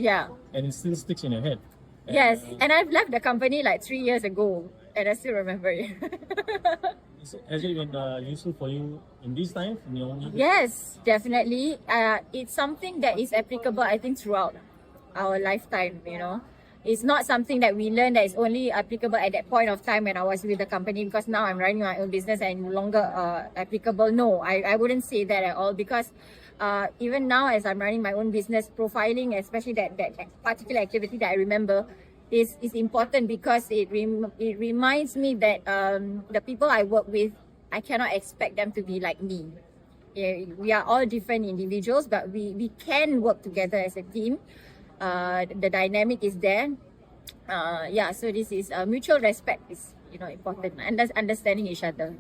Yeah. and it still sticks in your head. Yes. And I've left the company like 3 years ago, and I still remember it. Has it been useful for you in this time? In your own Yes, definitely. It's something that is applicable, I think, throughout our lifetime, you know. It's not something that we learn that is only applicable at that point of time when I was with the company, because now I'm running my own business and no longer applicable. No, I wouldn't say that at all, because even now as I'm running my own business, profiling, especially that particular activity that I remember, is important, because it reminds me that the people I work with, I cannot expect them to be like me. Yeah, we are all different individuals, but we can work together as a team. The dynamic is there. Yeah, so this is mutual respect is important, understanding each other.